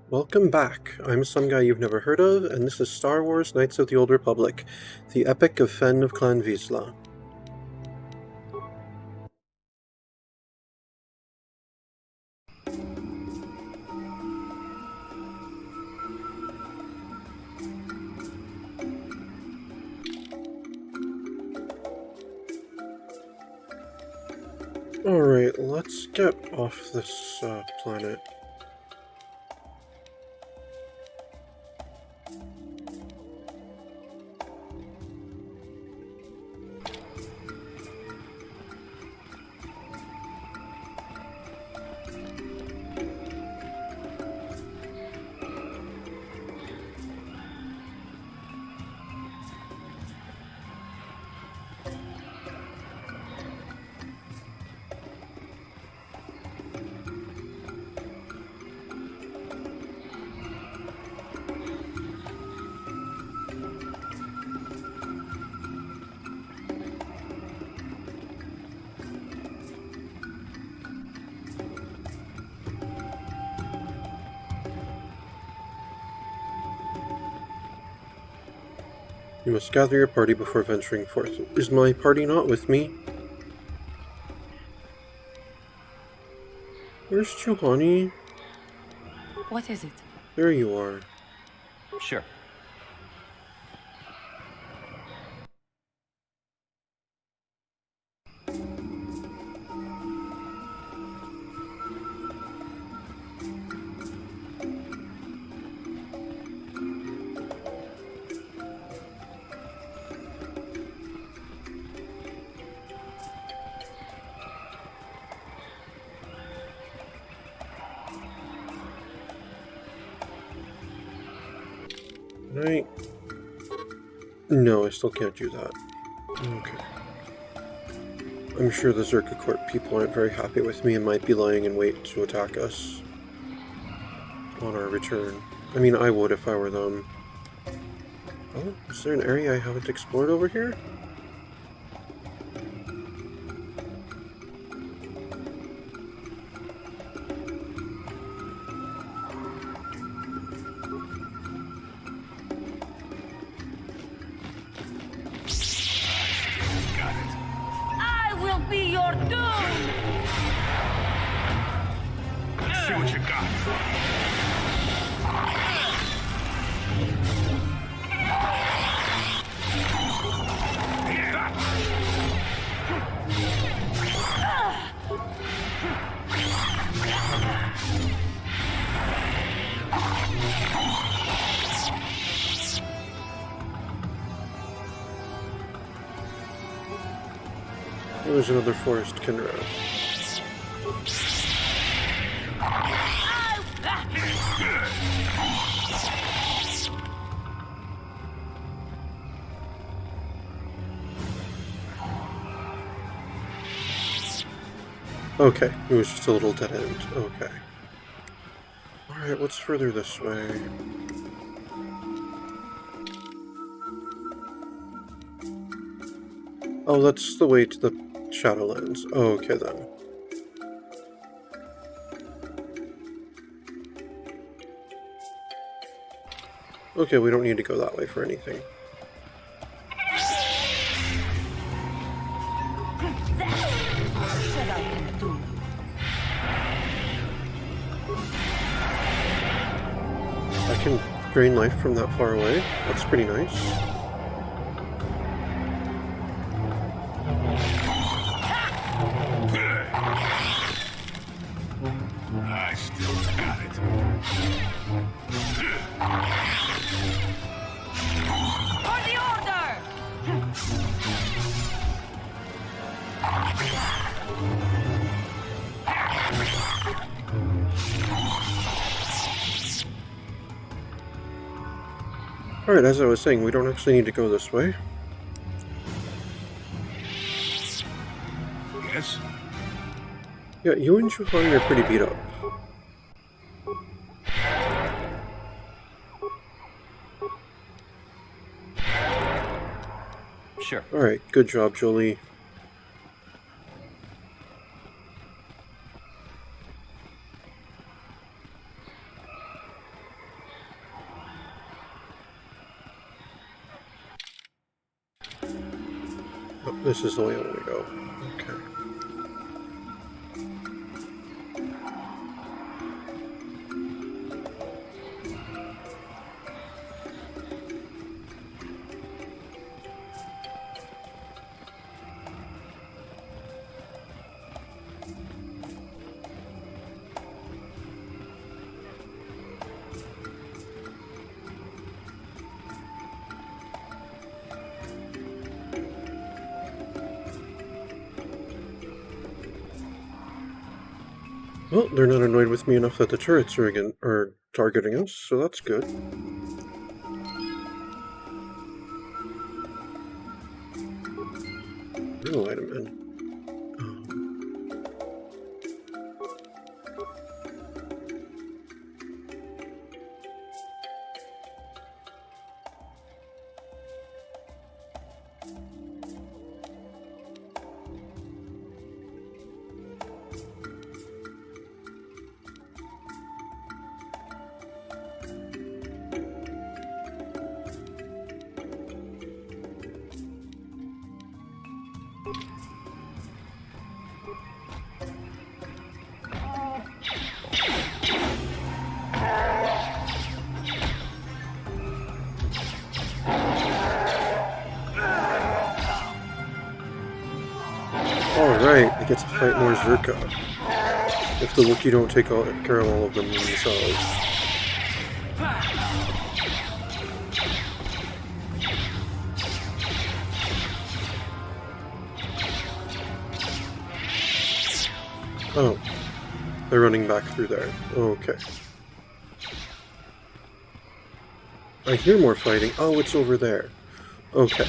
Welcome back. I'm some guy you've never heard of, and this is Star Wars Knights of the Old Republic, the epic of Fenn of Clan Vizsla. Alright, let's get off this planet. You must gather your party before venturing forth. Is my party not with me? Where's Juhani? What is it? There you are. Sure. Right? No, I still can't do that. Okay. I'm sure the Zerka Court people aren't very happy with me and might be lying in wait to attack us on our return. I mean, I would if I were them. Oh, is there an area I haven't explored over here? I will be your doom! Let's see what you got. There's another forest Kinra. Okay, it was just a little dead end. Okay. Alright, what's further this way? Oh, that's the way to the Shadowlands. Oh, okay then. Okay, we don't need to go that way for anything. I can drain life from that far away. That's pretty nice. I still got it. For the order! Alright, as I was saying, we don't actually need to go this way. Yes? Yeah, you and Juhani are pretty beat up. Sure. Alright, good job, Jolie. Oh, this is the way I want to go. Okay. Well, they're not annoyed with me enough that the turrets are targeting us, so that's good. Real item in. Alright, I get to fight more Zerka. If the Wookiee don't take care of all of them themselves. Oh, they're running back through there. Okay. I hear more fighting. Oh, it's over there. Okay.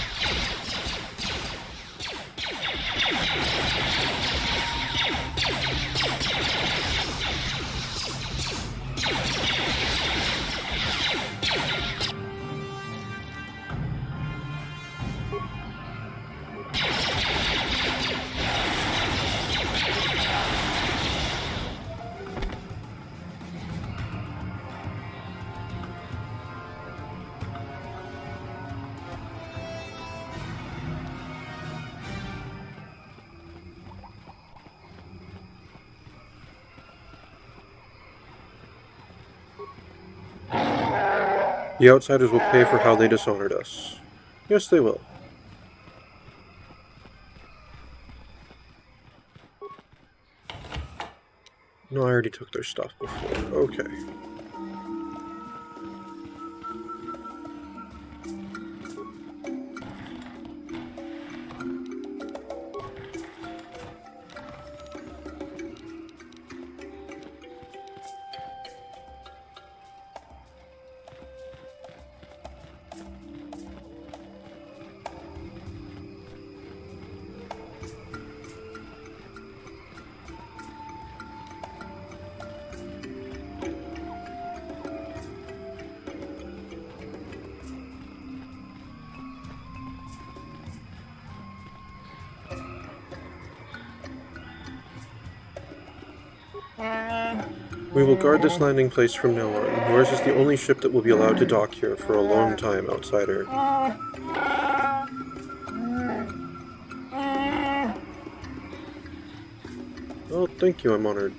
The outsiders will pay for how they dishonored us. Yes, they will. No, I already took their stuff before. Okay. We will guard this landing place from now on. Yours is the only ship that will be allowed to dock here for a long time, outsider. Oh, thank you, I'm honored.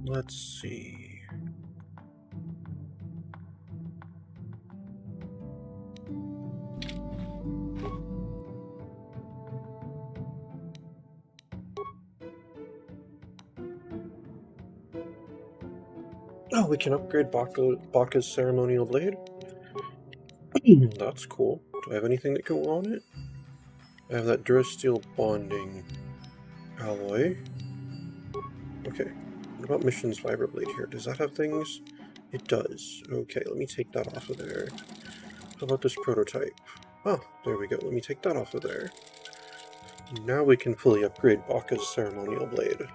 Let's see. Oh, we can upgrade Baka's ceremonial blade? That's cool. Do I have anything that can go on it? I have that Durasteel bonding alloy. Okay. What about Mission's Vibroblade here? Does that have things? It does. Okay, let me take that off of there. How about this prototype? Oh, there we go. Let me take that off of there. Now we can fully upgrade Baka's ceremonial blade.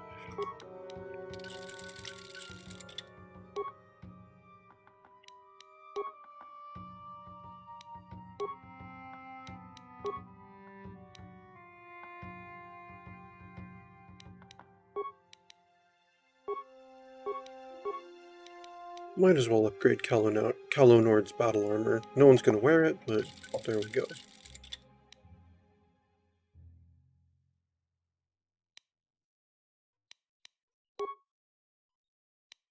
Might as well upgrade Kalonord's battle armor. No one's gonna wear it, but there we go.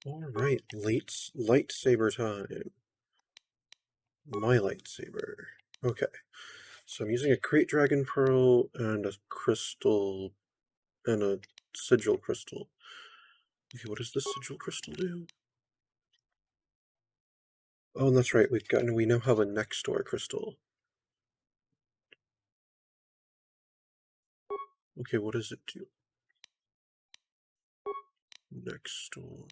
Alright, lightsaber time. My lightsaber. Okay, so I'm using a Crate Dragon Pearl and a crystal and a sigil crystal. Okay, what does the sigil crystal do? Oh, and that's right, we now have a next door crystal. Okay, what does it do? Next door.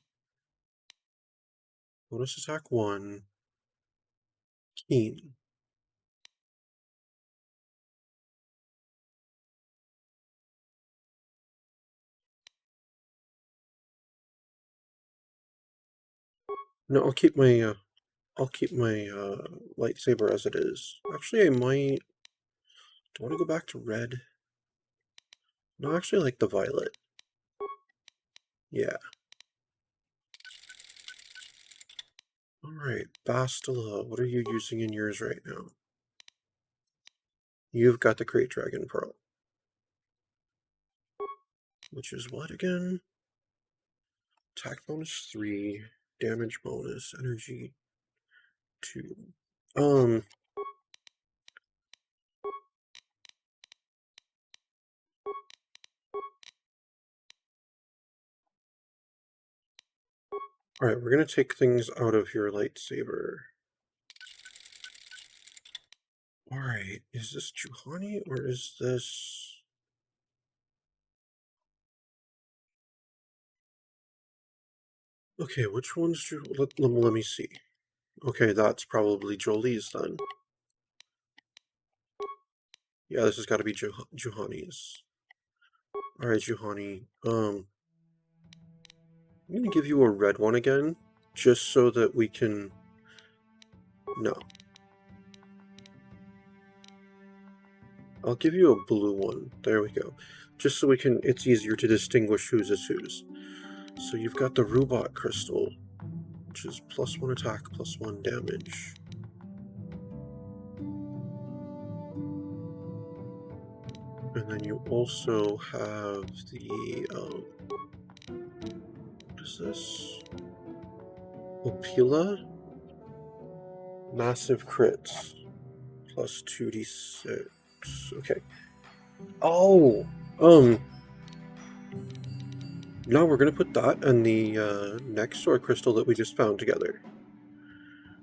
Bonus attack 1. Keen. No, I'll keep my lightsaber as it is. Actually, I might. Do I want to go back to red? No, actually, I like the violet. Yeah. Alright, Bastila, what are you using in yours right now? You've got the Crate Dragon Pearl. Which is what again? Attack bonus 3, damage bonus, energy 2. Alright, we're gonna take things out of your lightsaber. Alright, is this Juhani or is this... Okay, which one's let me see. Okay, that's probably Jolie's then. Yeah, this has got to be Juhani's. Alright, Juhani. I'm gonna give you a red one again, just so that we can... No. I'll give you a blue one. There we go. Just so we can... It's easier to distinguish whose is whose. So you've got the Rubot Crystal, which is +1 attack, +1 damage. And then you also have the... what is this? Opila? Massive crits. Plus 2d6. Okay. Oh! No, we're gonna put that and the next sword crystal that we just found together.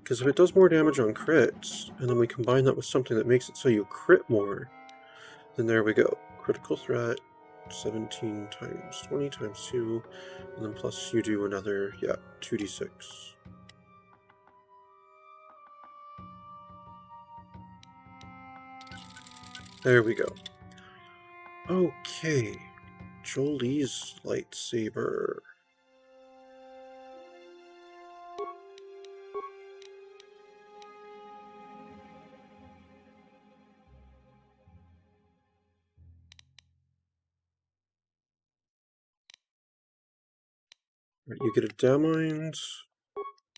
Because if it does more damage on crits, and then we combine that with something that makes it so you crit more, then there we go. Critical threat, 17 times 20 times 2, and then plus you do another, yeah, 2d6. There we go. Okay. Jolie's lightsaber. Right, you get a Dammind,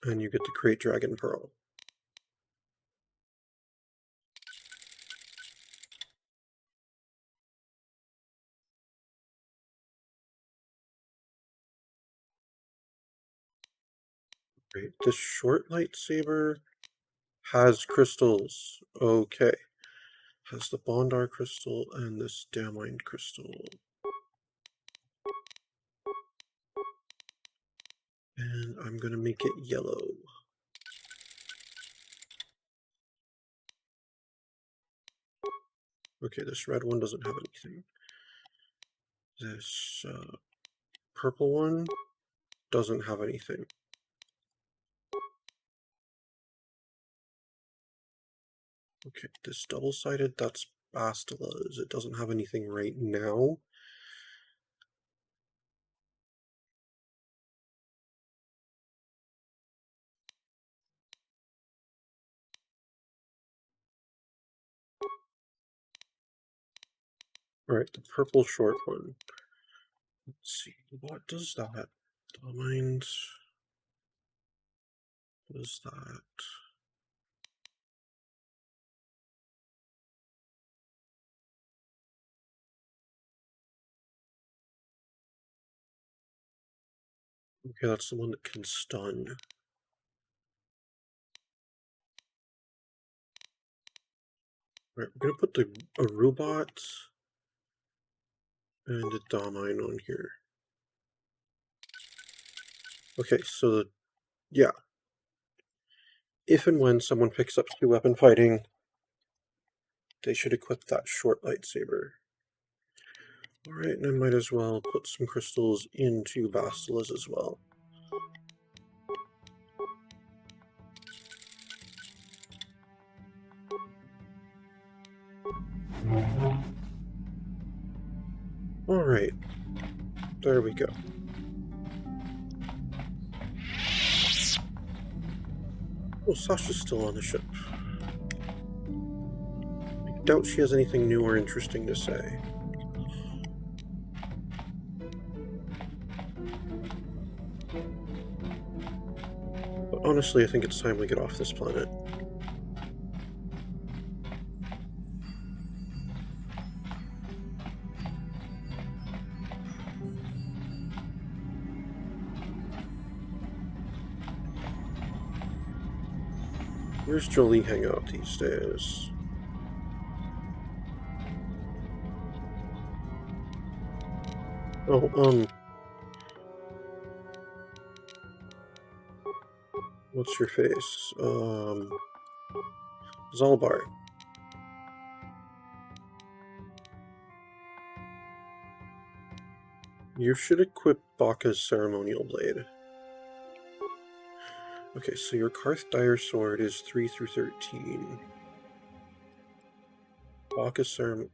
and you get the Crate Dragon Pearl. Right, this short lightsaber has crystals. Okay. Has the Bondar crystal and this Dammind crystal. And I'm gonna make it yellow. Okay, this red one doesn't have anything. This purple one doesn't have anything. Okay, this double-sided, that's Bastila's. It doesn't have anything right now. Alright, the purple short one. Let's see, what does that? Mind. What is that? Okay, that's the one that can stun. Alright, we're gonna put a robot and a Domine on here. Okay, so yeah. If and when someone picks up 2-weapon fighting, they should equip that short lightsaber. Alright, and I might as well put some crystals into Bastila's as well. Alright, there we go. Oh, Sasha's still on the ship. I doubt she has anything new or interesting to say. But honestly, I think it's time we get off this planet. Where's Jolie hang out these days? Oh, what's your face? Zalbar. You should equip Baka's ceremonial blade. Okay, so your Karth Dire Sword is 3 through 13. Baka's ceremonial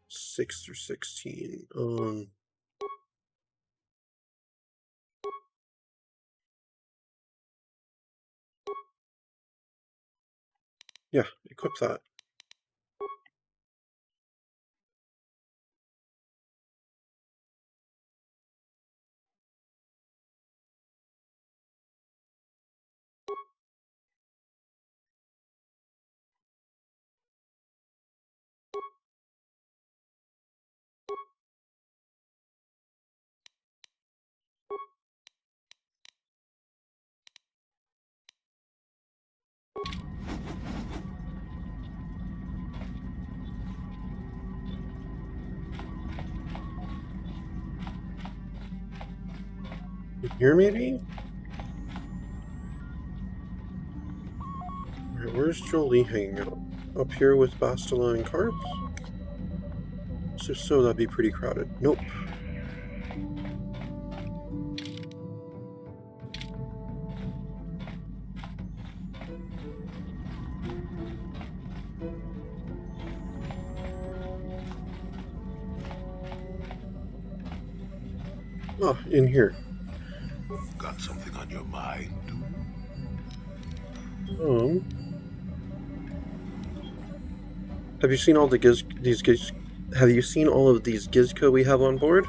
6 through 16. Yeah, equip that. Here, maybe? Alright, where's Jolie hanging out? Up here with Bastila and Karth? So that'd be pretty crowded. Nope. Ah, in here. Got something on your mind? Have you seen all the have you seen all of these Gizka we have on board?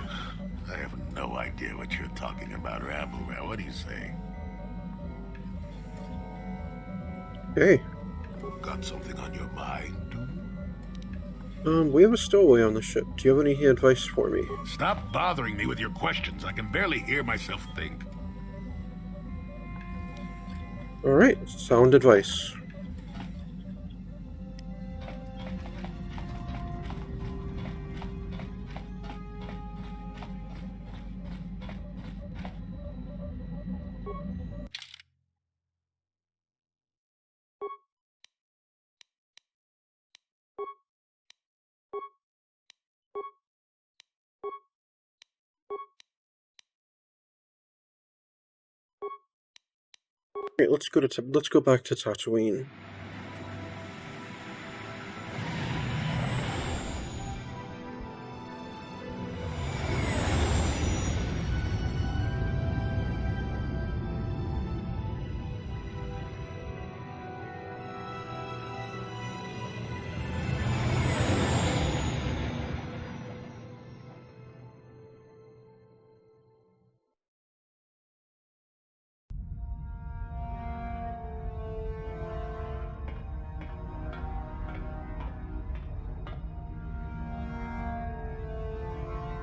I have no idea what you're talking about, Rambo. What are you saying? Hey. Got something on your mind? We have a stowaway on the ship. Do you have any advice for me? Stop bothering me with your questions. I can barely hear myself think. Alright, sound advice. Alright, let's go back to Tatooine.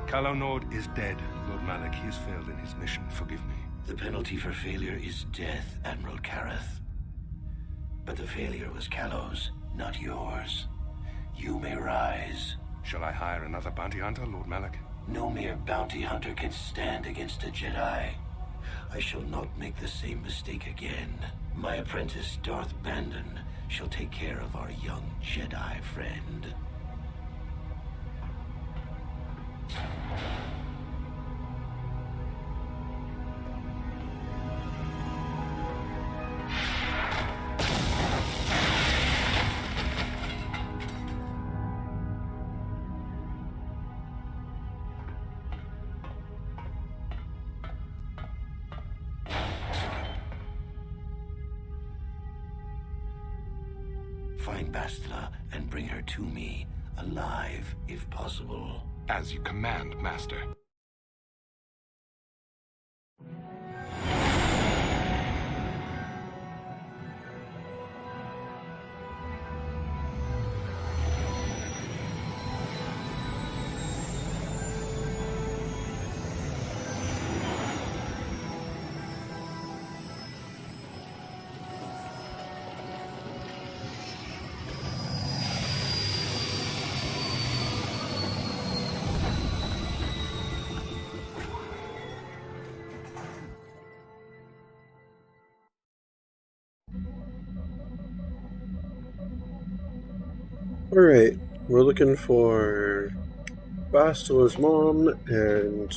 Calo Nord is dead, Lord Malak. He has failed in his mission. Forgive me. The penalty for failure is death, Admiral Kareth. But the failure was Calo's, not yours. You may rise. Shall I hire another bounty hunter, Lord Malak? No mere bounty hunter can stand against a Jedi. I shall not make the same mistake again. My apprentice, Darth Bandon, shall take care of our young Jedi friend. Find Vizsla and bring her to me, alive if possible. As you command, Master. Alright, we're looking for Bastila's mom and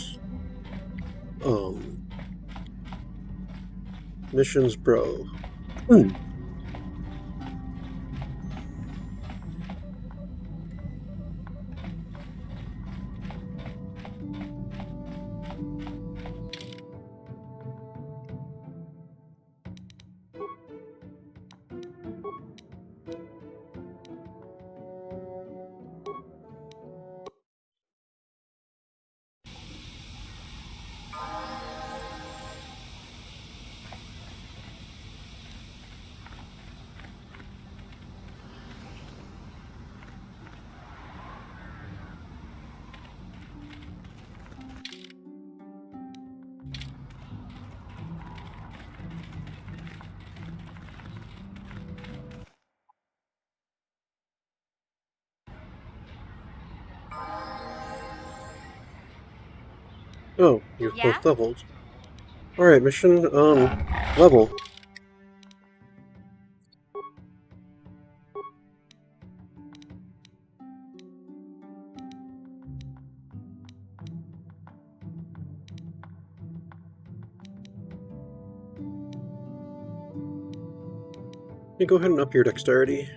Mission's bro. Oh, you've Yeah? both leveled. Alright, mission, level. You go ahead and up your dexterity.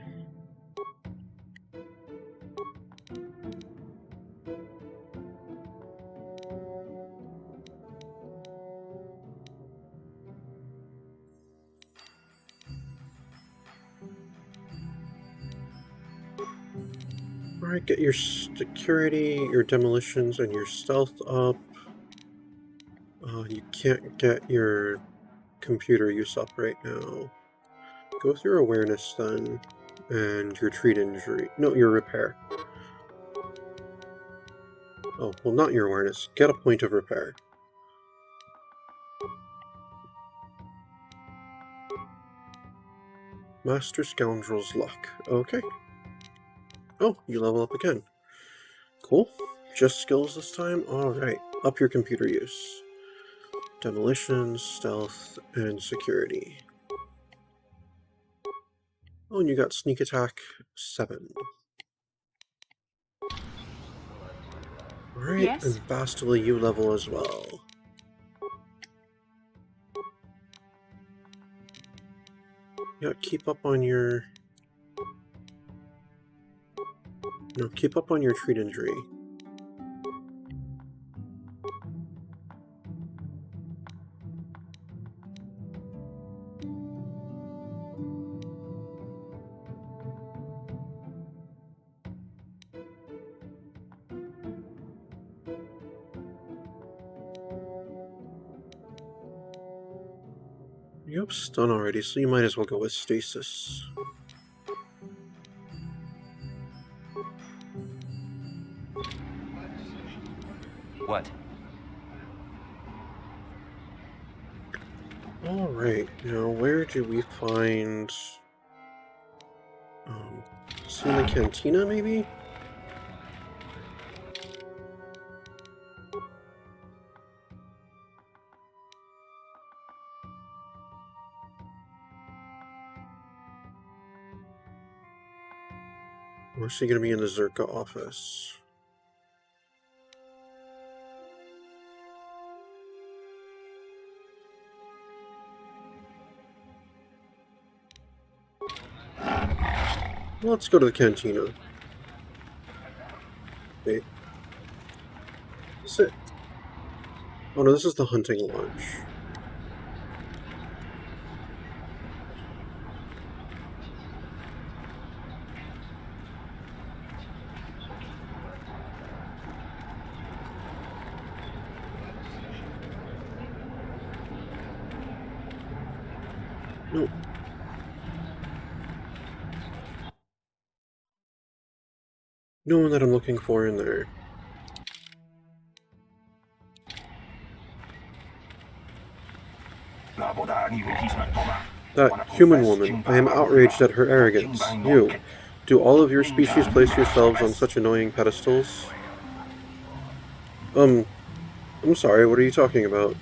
Alright, get your security, your demolitions, and your stealth up. You can't get your computer use up right now. Go through awareness then, and your treat injury. No, your repair. Oh, well, not your awareness. Get a point of repair. Master Scoundrel's Luck. Okay. Oh, you level up again. Cool. Just skills this time? Alright. Up your computer use. Demolition, stealth, and security. Oh, and you got sneak attack 7. Alright, Yes? and Bastila, you level as well. Yeah, keep up on your... No, keep up on your treat injury. You have stun already, so you might as well go with stasis. What? Alright, now where do we find... see in the cantina, maybe? Or is he gonna be in the Zerka office? Let's go to the cantina. Wait. Sit. Oh no, this is the hunting lodge. No. No one that I'm looking for in there. That human woman. I am outraged at her arrogance. You. Do all of your species place yourselves on such annoying pedestals? I'm sorry, what are you talking about?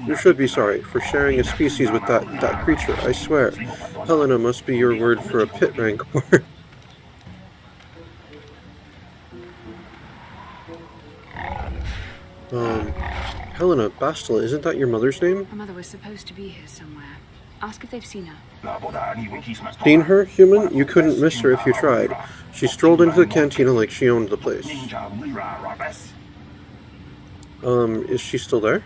You should be sorry for sharing a species with that creature, I swear. Helena must be your word for a pit rancor. Helena, Bastila, isn't that your mother's name? Her mother was supposed to be here somewhere. Ask if they've seen her. Seen her, human? You couldn't miss her if you tried. She strolled into the cantina like she owned the place. Is she still there?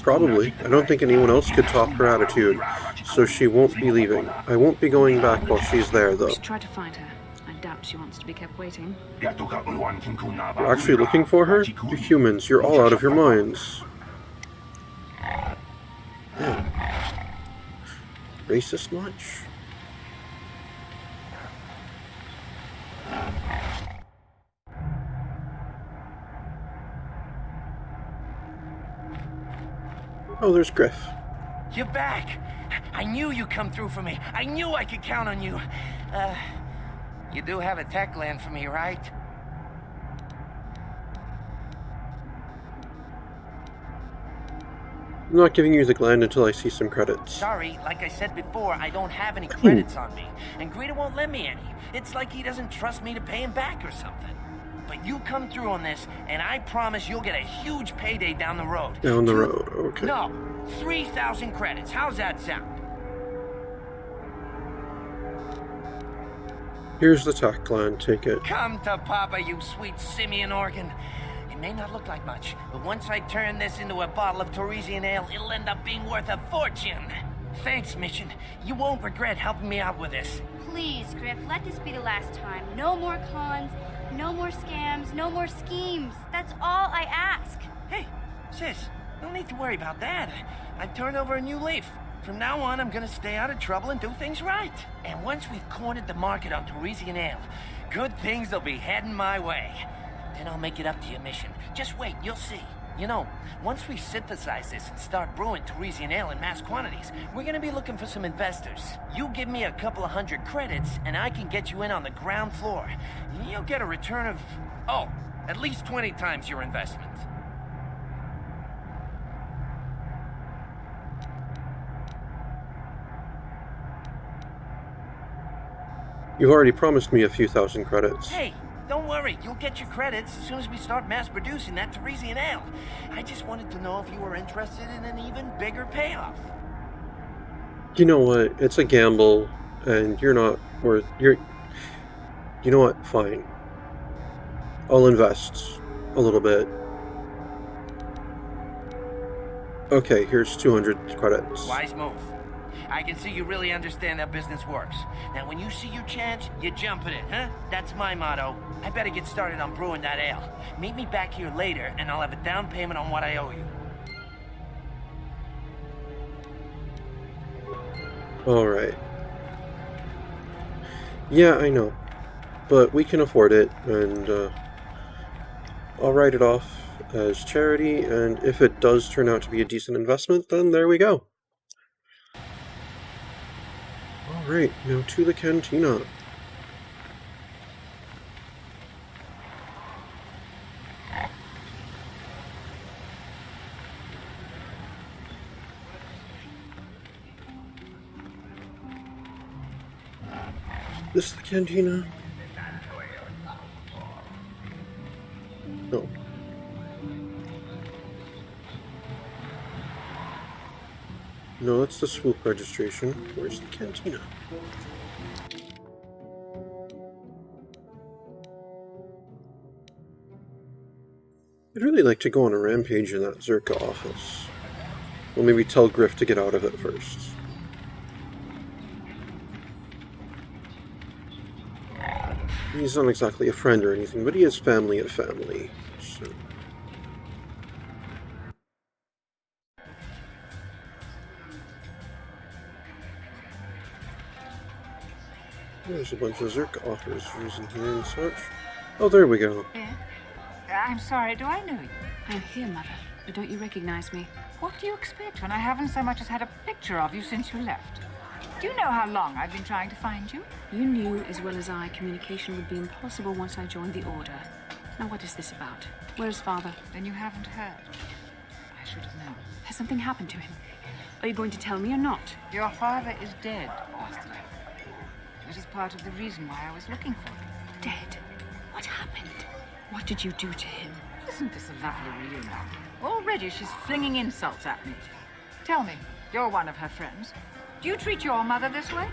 Probably. I don't think anyone else could top her attitude, so she won't be leaving. I won't be going back while she's there, though. We should try to find her. I doubt she wants to be kept waiting. You're actually looking for her? You humans, you're all out of your minds. Yeah. Racist much? Oh, there's Griff. You're back! I knew you'd come through for me. I knew I could count on you. You do have a tech land for me, right? I'm not giving you the gland until I see some credits. Sorry, like I said before, I don't have any credits on me. And Greta won't lend me any. It's like he doesn't trust me to pay him back or something. But you come through on this, and I promise you'll get a huge payday down the road. Down the road, okay. No, 3,000 credits. How's that sound? Here's the tech gland, take it. Come to Papa, you sweet simian organ. It may not look like much, but once I turn this into a bottle of Torresian ale, it'll end up being worth a fortune. Thanks, Mission. You won't regret helping me out with this. Please, Griff, let this be the last time. No more cons, no more scams, no more schemes. That's all I ask. Hey, sis, no need to worry about that. I've turned over a new leaf. From now on, I'm gonna stay out of trouble and do things right. And once we've cornered the market on Torresian ale, good things will be heading my way. Then I'll make it up to your Mission. Just wait, you'll see. You know, once we synthesize this and start brewing Torresian ale in mass quantities, we're gonna be looking for some investors. You give me a couple of 100 credits, and I can get you in on the ground floor. You'll get a return of, oh, at least 20 times your investment. You've already promised me a few thousand credits. Hey, don't worry. You'll get your credits as soon as we start mass producing that Torresian ale. I just wanted to know if you were interested in an even bigger payoff. You know what? It's a gamble, and you're not worth. You know what? Fine. I'll invest a little bit. Okay, here's 200 credits. Wise move. I can see you really understand how business works. Now, when you see your chance, you jump at it, huh? That's my motto. I better get started on brewing that ale. Meet me back here later, and I'll have a down payment on what I owe you. Alright. Yeah, I know. But we can afford it, and I'll write it off as charity, and if it does turn out to be a decent investment, then there we go. Alright, now to the cantina. This the cantina? No. No, that's the swoop registration. Where's the cantina? I'd really like to go on a rampage in that Zerka office. Well, maybe tell Griff to get out of it first. He's not exactly a friend or anything, but he is family of family, so... There's a bunch of Zerka offers in here and such. Oh, there we go. Yeah? I'm sorry, do I know you? I'm here, Mother. But don't you recognize me? What do you expect when I haven't so much as had a picture of you since you left? Do you know how long I've been trying to find you? You knew as well as I communication would be impossible once I joined the Order. Now what is this about? Where's Father? Then you haven't heard. I should have known. Has something happened to him? Are you going to tell me or not? Your father is dead, Vizsla. That is part of the reason why I was looking for you. Dead? What happened? What did you do to him? Isn't this a lovely reunion? Already she's flinging insults at me. Tell me, you're one of her friends. Do you treat your mother this way?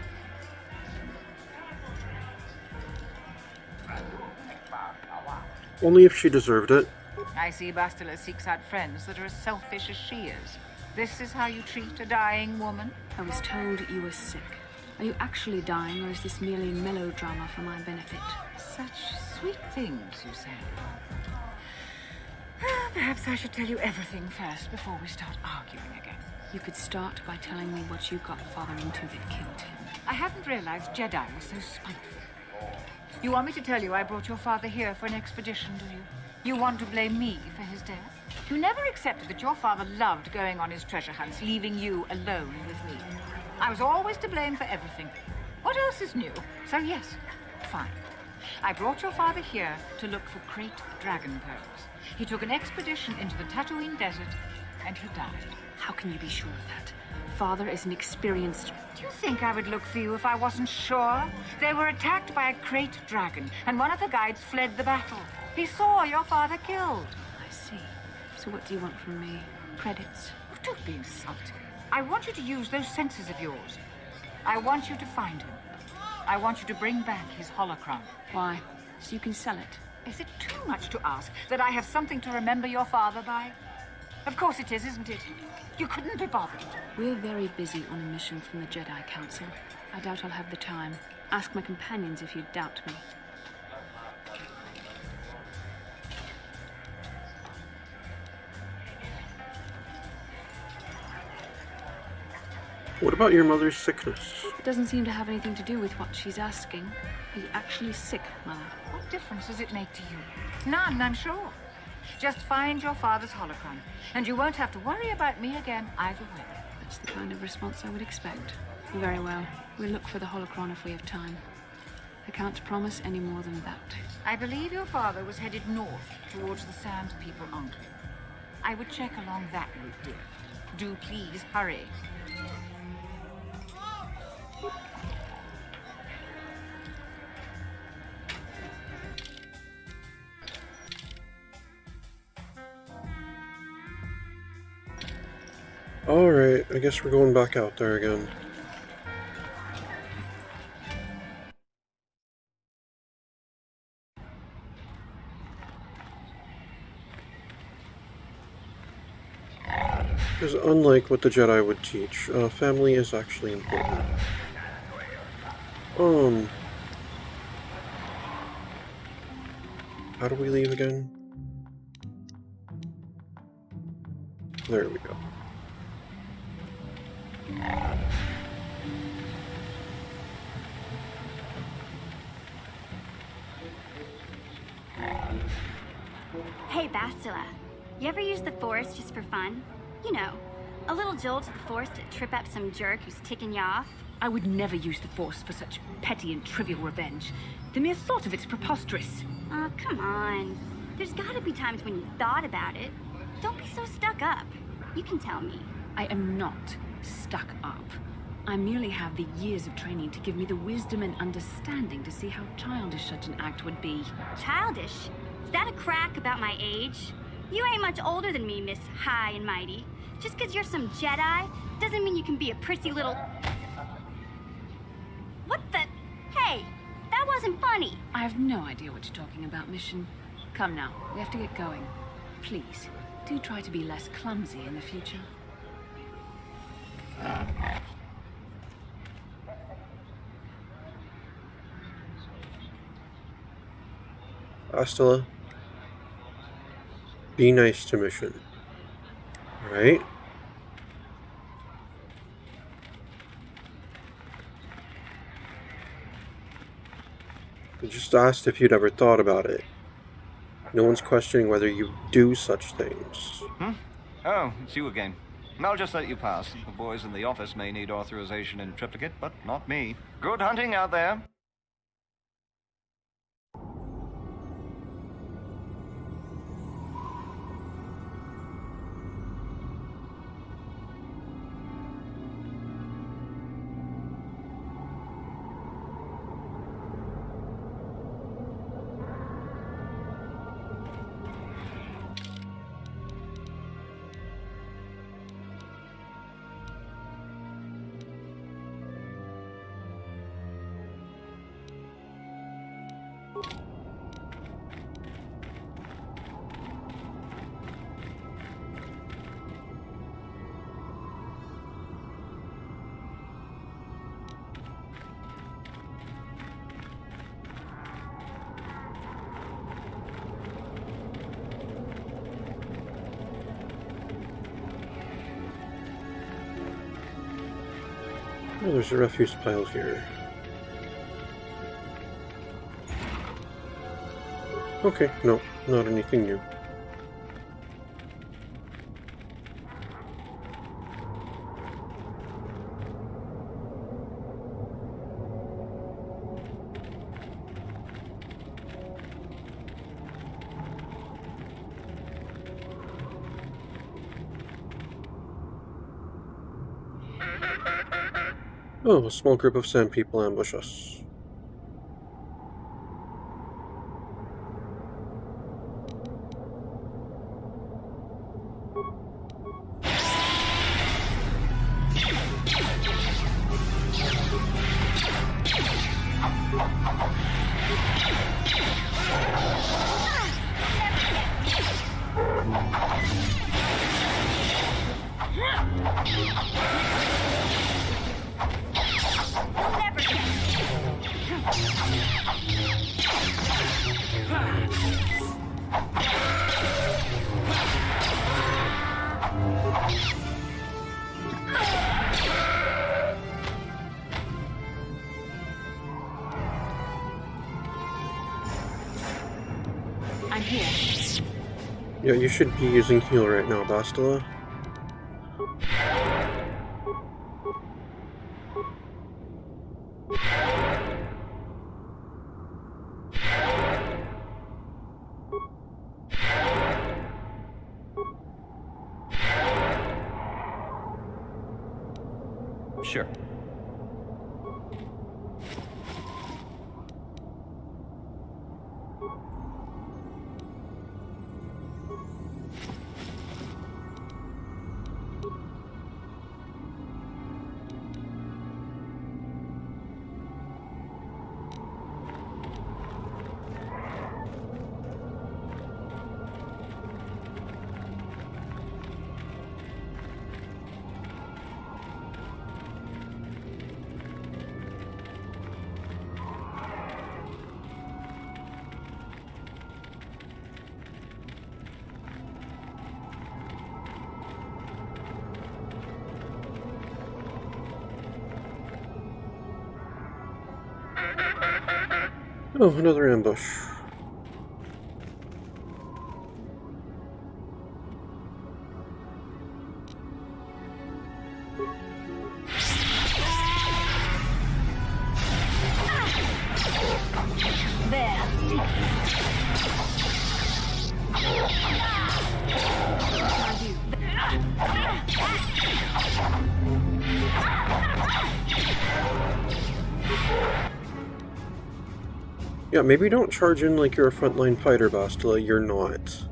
Only if she deserved it. I see Bastila seeks out friends that are as selfish as she is. This is how you treat a dying woman? I was told you were sick. Are you actually dying, or is this merely melodrama for my benefit? Such sweet things, you say. Perhaps I should tell you everything first before we start arguing again. You could start by telling me what you got Father into that killed him. I hadn't realized Jedi was so spiteful. You want me to tell you I brought your father here for an expedition, do you? You want to blame me for his death? You never accepted that your father loved going on his treasure hunts, leaving you alone with me. I was always to blame for everything. What else is new? So yes, fine. I brought your father here to look for great dragon pearls. He took an expedition into the Tatooine desert, and he died. How can you be sure of that? Father is an experienced... Do you think I would look for you if I wasn't sure? They were attacked by a great dragon, and one of the guides fled the battle. He saw your father killed. I see. So what do you want from me? Credits? Oh, don't be insulting. I want you to use those senses of yours. I want you to find him. I want you to bring back his holocron. Why? So you can sell it? Is it too much to ask that I have something to remember your father by? Of course it is, isn't it? You couldn't be bothered. We're very busy on a mission from the Jedi Council. I doubt I'll have the time. Ask my companions if you doubt me. What about your mother's sickness? It doesn't seem to have anything to do with what she's asking. Are you actually sick, Mother? What difference does it make to you? None, I'm sure. Just find your father's holocron, and you won't have to worry about me again either way. That's the kind of response I would expect. Very well. We'll look for the holocron if we have time. I can't promise any more than that. I believe your father was headed north towards the Sand People Enclave. I would check along that route, dear. Do please hurry. Alright, I guess we're going back out there again. Because unlike what the Jedi would teach, family is actually important. How do we leave again? There we go. Hey, Vizsla, you ever use the Force just for fun? You know, a little jolt to the Force to trip up some jerk who's ticking you off? I would never use the Force for such petty and trivial revenge. The mere thought of it's preposterous. Oh, come on. There's gotta be times when you thought about it. Don't be so stuck up. You can tell me. I am not stuck up. I merely have the years of training to give me the wisdom and understanding to see how childish such an act would be. Childish? Is that a crack about my age? You ain't much older than me, Miss High and Mighty. Just 'cause you're some Jedi doesn't mean you can be a prissy little... What the... Hey, that wasn't funny. I have no idea what you're talking about, Mission. Come now, we have to get going. Please, do try to be less clumsy in the future. Astela, be nice to Mission. Alright? I just asked if you'd ever thought about it. No one's questioning whether you do such things. Oh, it's you again. I'll just let you pass. The boys in the office may need authorization in triplicate, but not me. Good hunting out there. Oh, there's a refuse pile here. Okay, no, not anything new. Oh, a small group of sand people ambush us. I'm here. Yeah, you should be using heal right now, Bastila. Sure. Oh, another ambush. Yeah, maybe don't charge in like you're a frontline fighter, Vizsla. You're not.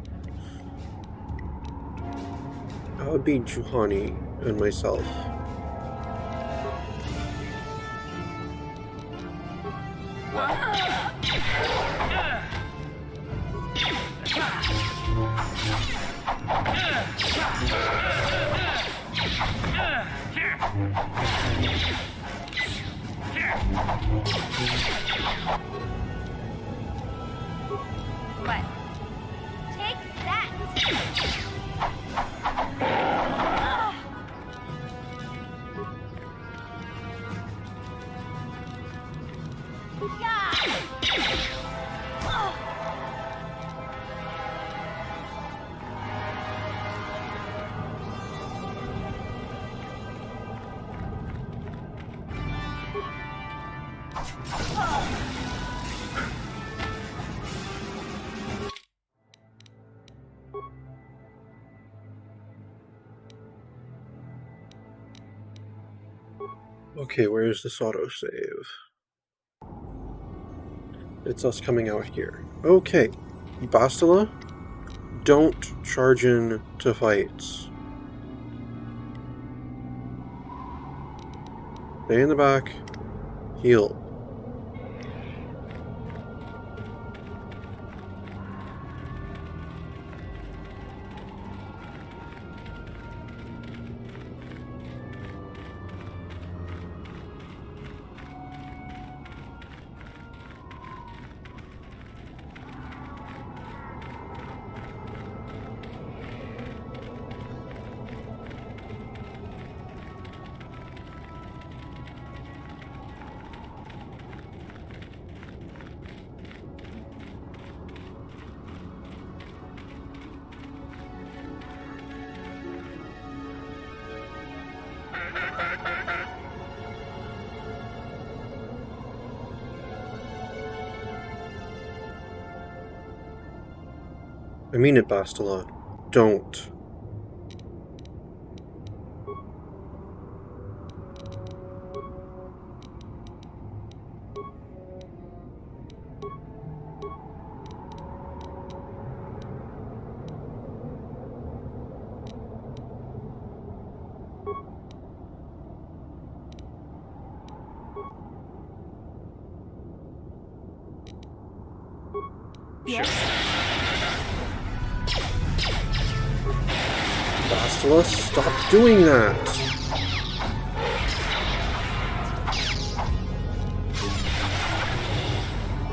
That would be Juhani and myself. What? Take that! Okay, where's this autosave? It's us coming out here. Okay, Vizsla, don't charge in to fights. Stay in the back. Heal. I mean it, Vizsla. Don't. Vizsla, stop doing that!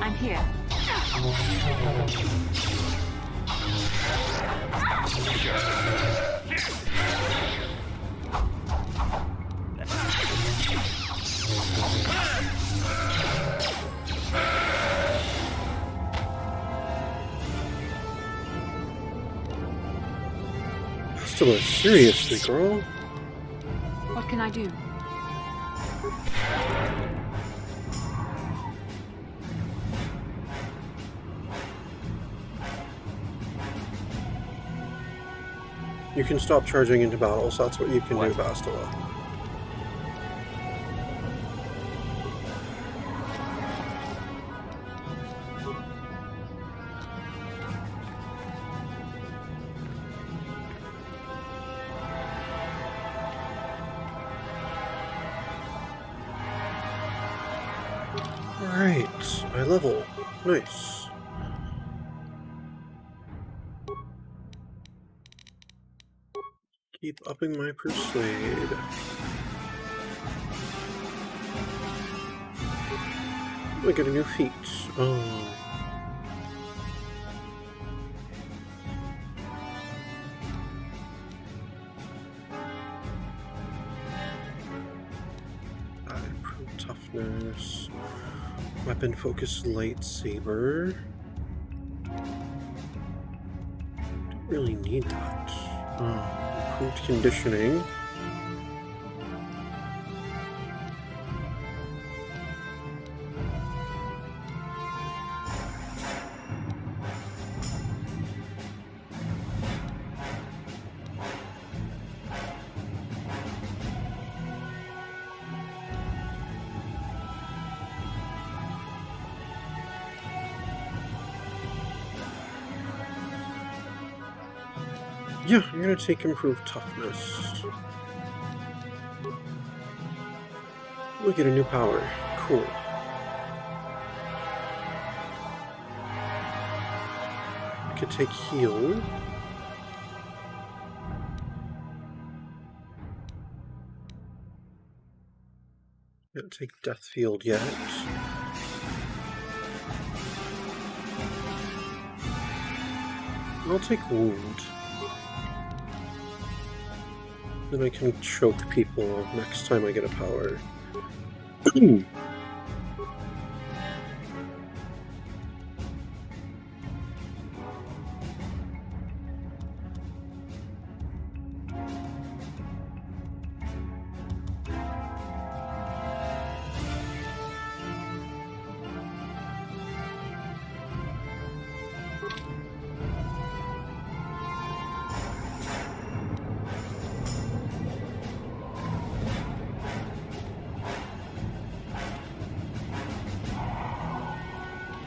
I'm here. Vizsla, seriously, girl? What can I do? You can stop charging into battles. That's what you can do, Vizsla. Alright, I level. Nice. Keep upping my persuade. I get a new feat. Oh. I improve toughness. Weapon focused lightsaber. Don't really need that. Improved conditioning. Yeah, I'm gonna take improved toughness. We'll get a new power. Cool. Could take heal. Can't take death field yet. I'll take wound. Then I can choke people next time I get a power.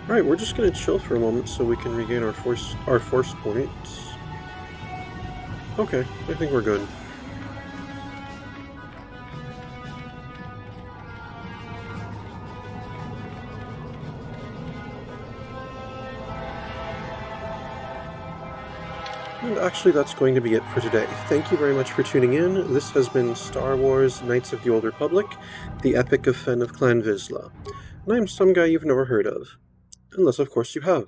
Alright, we're just gonna chill for a moment so we can regain our force points. Okay, I think we're good. And actually, that's going to be it for today. Thank you very much for tuning in. This has been Star Wars Knights of the Old Republic, the Epic of Fenn of Clan Vizsla. And I'm some guy you've never heard of. Unless, of course, you have.